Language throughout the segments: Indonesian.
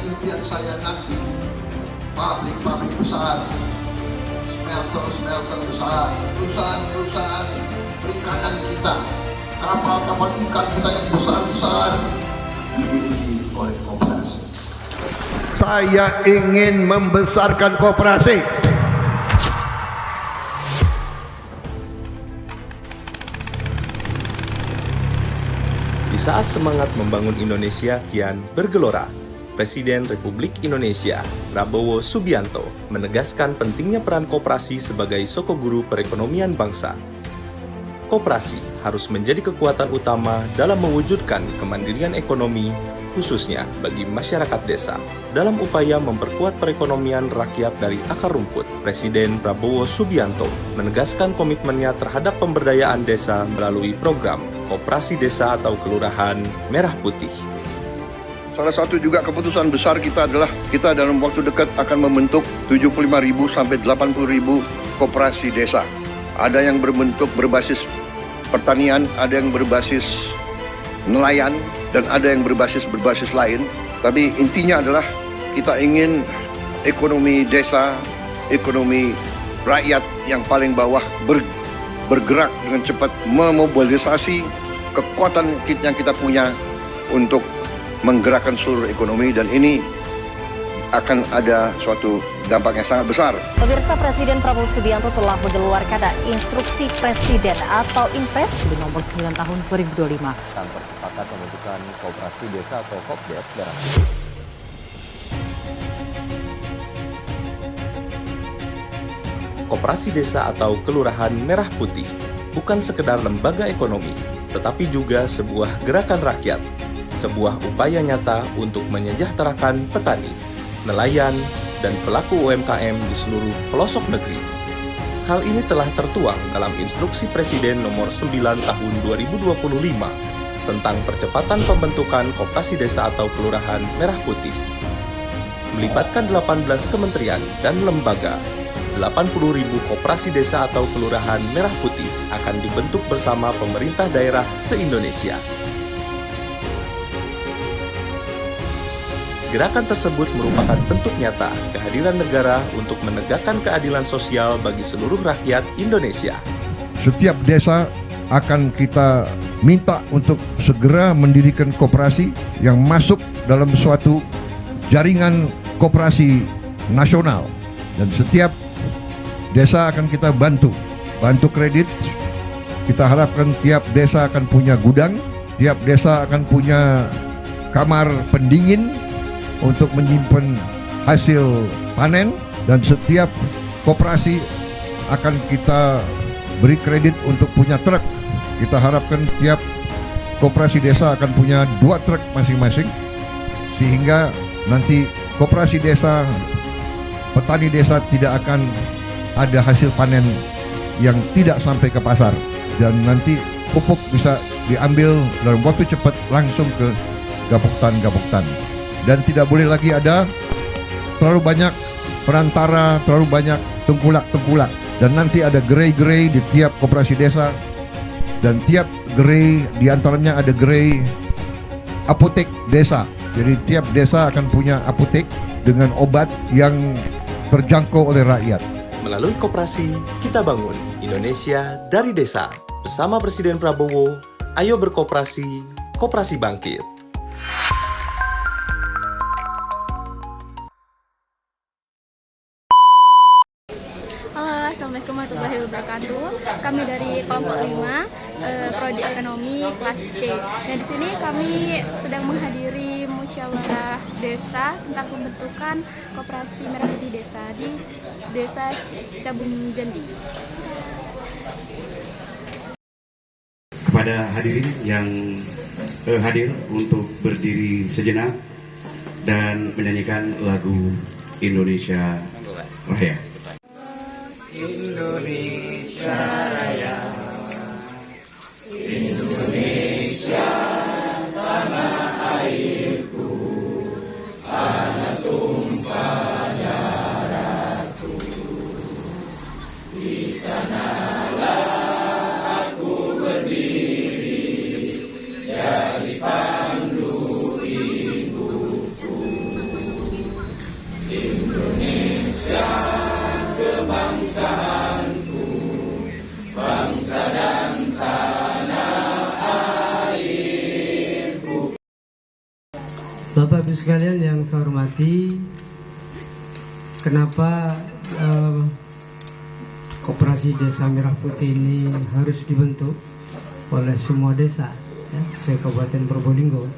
impian saya nanti pabrik-pabrik besar, smelter besar, perusahaan perikanan kita, kapal-kapal ikan kita yang besar-besar dimiliki oleh koperasi. Saya ingin membesarkan koperasi. Di saat semangat membangun Indonesia kian bergelora, Presiden Republik Indonesia Prabowo Subianto menegaskan pentingnya peran koperasi sebagai sokoguru perekonomian bangsa. Koperasi harus menjadi kekuatan utama dalam mewujudkan kemandirian ekonomi, khususnya bagi masyarakat desa. Dalam upaya memperkuat perekonomian rakyat dari akar rumput, Presiden Prabowo Subianto menegaskan komitmennya terhadap pemberdayaan desa melalui program Koperasi Desa atau Kelurahan Merah Putih. Salah satu juga keputusan besar kita adalah kita dalam waktu dekat akan membentuk 75.000 sampai 80.000 koperasi desa. Ada yang berbentuk berbasis pertanian, ada yang berbasis nelayan, dan ada yang berbasis lain. Tapi intinya adalah kita ingin ekonomi desa, ekonomi rakyat yang paling bawah bergerak dengan cepat, memobilisasi kekuatan yang kita punya untuk menggerakkan seluruh ekonomi, dan ini akan ada suatu dampak yang sangat besar. Pemirsa, Presiden Prabowo Subianto telah mengeluarkan Instruksi Presiden atau Inpres di nomor 9 tahun 2025. Tentang percepatan pembentukan Koperasi Desa atau Kopdes Merah Putih. Koperasi Desa atau Kelurahan Merah Putih bukan sekedar lembaga ekonomi, tetapi juga sebuah gerakan rakyat, sebuah upaya nyata untuk menyejahterakan petani, nelayan, dan pelaku UMKM di seluruh pelosok negeri. Hal ini telah tertuang dalam Instruksi Presiden nomor 9 tahun 2025 tentang percepatan pembentukan Koperasi Desa atau Kelurahan Merah Putih. Melibatkan 18 kementerian dan lembaga, 80.000 koperasi desa atau kelurahan merah putih akan dibentuk bersama pemerintah daerah se-Indonesia. Gerakan tersebut merupakan bentuk nyata kehadiran negara untuk menegakkan keadilan sosial bagi seluruh rakyat Indonesia. Setiap desa akan kita minta untuk segera mendirikan koperasi yang masuk dalam suatu jaringan koperasi nasional, dan setiap desa akan kita bantu kredit. Kita harapkan tiap desa akan punya gudang, tiap desa akan punya kamar pendingin untuk menyimpan hasil panen, dan setiap koperasi akan kita beri kredit untuk punya truk. Kita harapkan tiap koperasi desa akan punya 2 truk masing-masing, sehingga nanti koperasi desa, petani desa tidak akan ada hasil panen yang tidak sampai ke pasar, dan nanti pupuk bisa diambil dalam waktu cepat langsung ke gapoktan, dan tidak boleh lagi ada terlalu banyak perantara, terlalu banyak tengkulak, dan nanti ada gerai di tiap koperasi desa, dan tiap gerai diantaranya ada gerai apotek desa. Jadi tiap desa akan punya apotek dengan obat yang terjangkau oleh rakyat. Melalui koperasi, kita bangun Indonesia dari desa. Bersama Presiden Prabowo, ayo berkoperasi, koperasi bangkit. Halo, Assalamualaikum warahmatullahi wabarakatuh. Kami dari kelompok 5, Prodi Ekonomi kelas C. Dan di sini kami sedang menghadiri musyawarah desa tentang pembentukan Koperasi Merah Putih Desa di Desa Cabung Jandi. Kepada hadirin yang hadir untuk berdiri sejenak dan menyanyikan lagu Indonesia Raya. Indonesia Raya, Indonesia tanah airku, tanah tumpah darahku. Di sanalah aku berdiri, jadi pandu ibuku. kebangsaanku, bangsa dan tanah airku. Bapak Ibu sekalian yang saya hormati, kenapa Koperasi Desa Merah Putih ini harus dibentuk oleh semua desa ya, se-Kabupaten Probolinggo,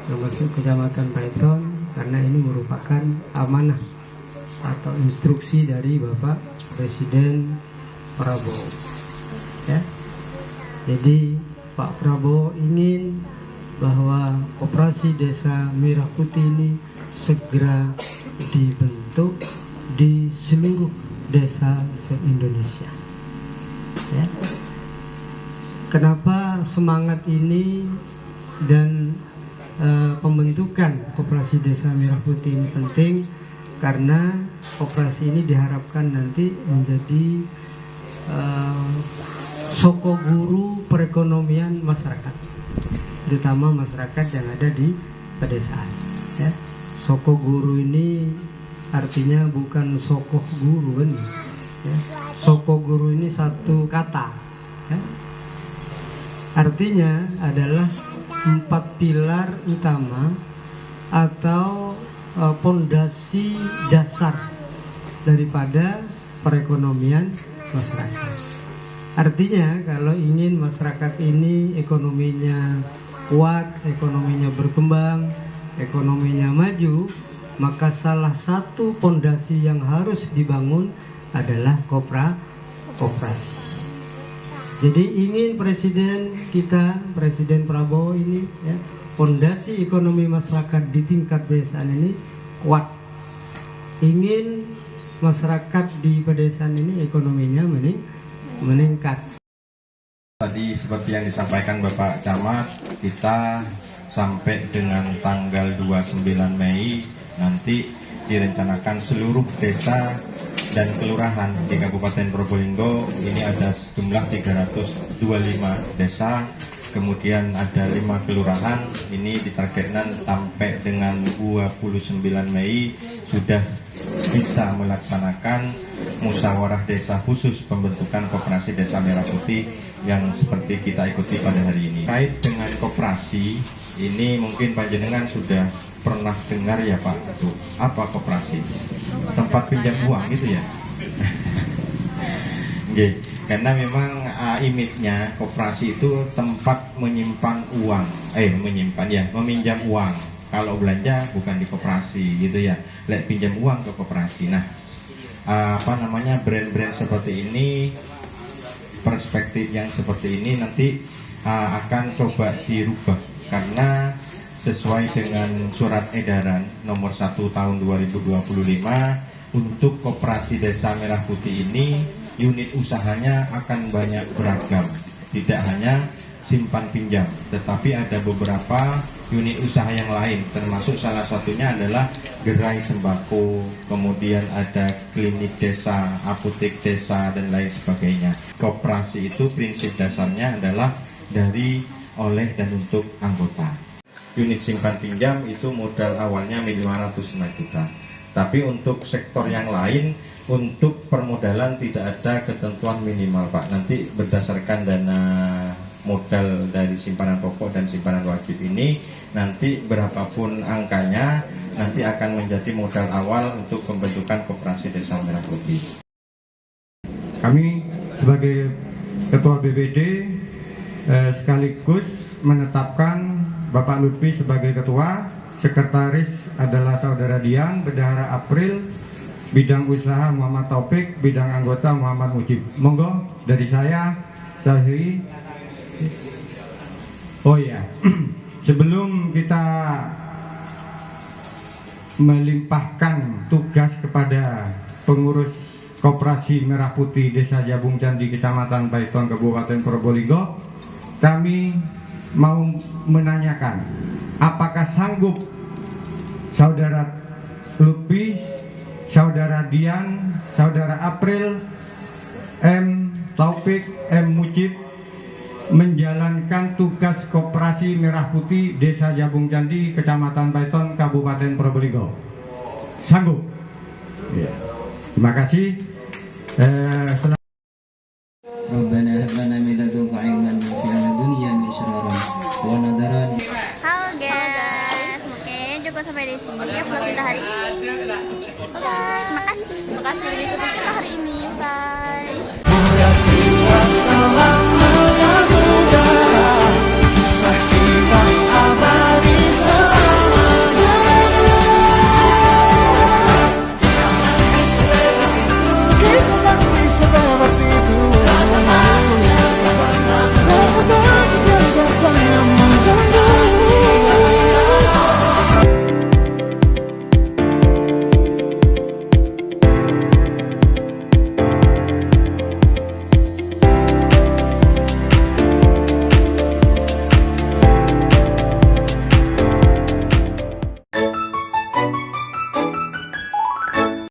termasuk Kecamatan Paiton, karena ini merupakan amanah atau instruksi dari Bapak Presiden Prabowo. Ya. Jadi Pak Prabowo ingin bahwa Koperasi Desa Merah Putih ini segera dibentuk di seluruh desa se-Indonesia. Ya. Kenapa semangat ini dan pembentukan Koperasi Desa Merah Putih ini penting? Karena koperasi ini diharapkan nanti menjadi soko guru perekonomian masyarakat, terutama masyarakat yang ada di pedesaan. Ya. Soko guru ini artinya bukan sokoh guru kan? Ya. Soko guru ini satu kata. Ya. Artinya adalah 4 pilar utama atau pondasi dasar daripada perekonomian masyarakat. Artinya kalau ingin masyarakat ini ekonominya kuat, ekonominya berkembang, ekonominya maju, maka salah satu pondasi yang harus dibangun adalah koperasi. Jadi ingin presiden kita, Presiden Prabowo ini, ya, pondasi ekonomi masyarakat di tingkat pedesaan ini kuat. Ingin masyarakat di pedesaan ini ekonominya meningkat. Tadi seperti yang disampaikan Bapak Camat, kita sampai dengan tanggal 29 Mei nanti direncanakan seluruh desa dan kelurahan di Kabupaten Probolinggo ini ada jumlah 325 desa, kemudian ada 5 kelurahan. Ini ditargetkan sampai dengan 29 Mei sudah bisa melaksanakan musyawarah desa khusus pembentukan Koperasi Desa Merah Putih yang seperti kita ikuti pada hari ini. Kait dengan koperasi ini mungkin panjenengan sudah pernah dengar ya Pak, itu apa koperasi? Tempat pinjam uang gitu ya. Okay. Karena memang image-nya koperasi itu tempat menyimpan uang, meminjam uang. Kalau belanja bukan di koperasi gitu ya, pinjam uang ke koperasi. Nah, brand-brand seperti ini, perspektif yang seperti ini nanti akan coba dirubah karena sesuai dengan surat edaran nomor 1 tahun 2025 untuk Koperasi Desa Merah Putih ini unit usahanya akan banyak beragam, tidak hanya simpan pinjam, tetapi ada beberapa unit usaha yang lain, termasuk salah satunya adalah gerai sembako, kemudian ada klinik desa, apotek desa, dan lain sebagainya. Koperasi itu prinsip dasarnya adalah dari, oleh, dan untuk anggota. Unit simpan pinjam itu modal awalnya 505 juta. Tapi untuk sektor yang lain, untuk permodalan tidak ada ketentuan minimal Pak. Nanti berdasarkan dana modal dari simpanan pokok dan simpanan wajib ini, nanti berapapun angkanya, nanti akan menjadi modal awal untuk pembentukan Koperasi Desa Merah Putih. Kami sebagai Ketua BPD sekaligus menetapkan Bapak Lutfi sebagai Ketua, Sekretaris adalah Saudara Dian, Bendahara April, bidang usaha Muhammad Taufik, bidang anggota Muhammad Mujib. Monggo dari saya akhiri. Oh ya, sebelum kita melimpahkan tugas kepada pengurus Koperasi Merah Putih Desa Jabung Candi Kecamatan Paiton Kabupaten Probolinggo, kami mau menanyakan apakah sanggup Saudara Lutfi, Saudara Dian, Saudara April, M. Taufik, M. Mujib menjalankan tugas Koperasi Merah Putih Desa Jabung Candi Kecamatan Paiton Kabupaten Probolinggo. Sanggup? Ya. Terima kasih. Rabbana hab lana min ladunka ilman wa fi'na dunya min syarara wa nadarani. Halo guys, mungkin cukup sampai di sini vlog kita hari ini. Bye. Terima kasih udah ikutin kita hari ini. Bye.